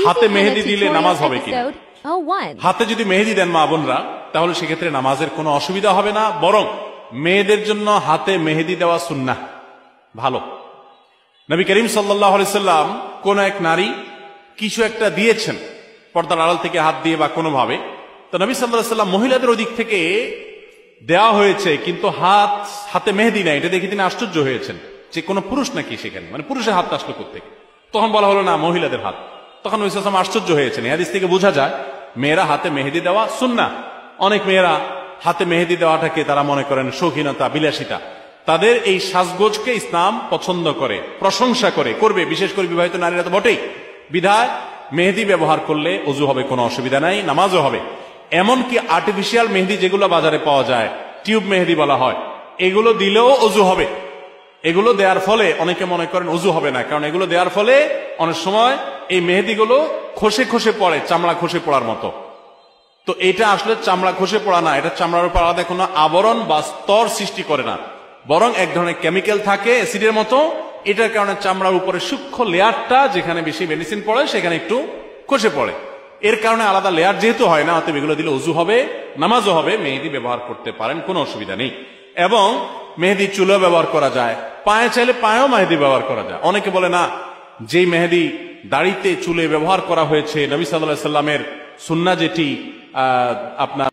হাতে মেহেদি দিলে নামাজ হবে কি? হাতে যদি মেহেদি দেন মা বোনরা, তাহলে সেক্ষেত্রে নামাজের কোনো অসুবিধা হবে না, বরং মেয়েদের জন্য হাতে মেহেদি দেওয়া সুন্নাহ, ভালো। নবী করিম সাল্লাল্লাহু আলাইহি সাল্লাম কোন এক নারী কিছু একটা দিয়েছেন পর্দার আড়াল থেকে হাত দিয়ে বা কোনোভাবে, তো নবী সাল্লাল্লাহু আলাইহি সাল্লাম মহিলাদের ওদিক থেকে দেওয়া হয়েছে কিন্তু হাতে মেহেদি নাই, এটা দেখে তিনি আশ্চর্য হয়েছেন যে কোন পুরুষ নাকি সেখানে, মানে পুরুষের হাত আসলো কোত্থেকে। তখন বলা হলো না, মহিলাদের হাত। তখন নবী সাল্লাল্লাহু আলাইহি ওয়াসাল্লাম আশ্চর্য হয়েছেন। এই হাদিস থেকে বোঝা যায় মেয়েরা হাতে মেহেদি দেওয়া সুন্নাহ। অনেক মেয়েরা হাতে মেহেদি দেওয়াটাকে তারা মনে করেন শৌখিনতা, বিলাসিতা। তাদের এই সাজগোজকে ইসলাম পছন্দ করে, প্রশংসা করে, করবে, বিশেষ করে বিবাহিত নারীরা তো বটেই। বিধায় মেহেদি ব্যবহার করলে ওযু হবে, কোনো অসুবিধা নাই, নামাজও হবে। এমনকি আর্টিফিশিয়াল মেহেদি যেগুলো বাজারে পাওয়া যায়, টিউব মেহেদি বলা হয়, এগুলো দিলেও ওযু হবে। এগুলো দেওয়ার ফলে অনেকে মনে করেন ওযু হবে না, কারণ এগুলো দেওয়ার ফলে অনেক সময় এই মেহেদিগুলো খসে খসে পড়ে, চামড়া খসে পড়ার মতো। তো এটা আসলে চামড়া খসে পড়া না, এটা চামড়ার উপর আলাদা কোনো আবরণ বা স্তর সৃষ্টি করে না, বরং এক ধরনের কেমিক্যাল থাকে অ্যাসিডের মতো। এটার কারণে চামড়ার উপরে সূক্ষ্ম লেয়ারটা, যেখানে বেশি মেডিসিন পড়ে সেখানে একটু খসে পড়ে। এর কারণে আলাদা লেয়ার যেহেতু হয় না, অতএব এগুলো দিলে ওযু হবে, নামাজও হবে। মেহেদি ব্যবহার করতে পারেন, কোনো অসুবিধা নেই। এবং মেহেদি চুলেও ব্যবহার করা যায়, পায়ে চাইলে পায়েও মেহেদি ব্যবহার করা যায়। অনেকে বলে না, যেই মেহেদি দাড়িতে চুলে ব্যবহার করা হয়েছে, নবী সাল্লাল্লাহু আলাইহি সাল্লামের সুন্নাহ যেটি আপনার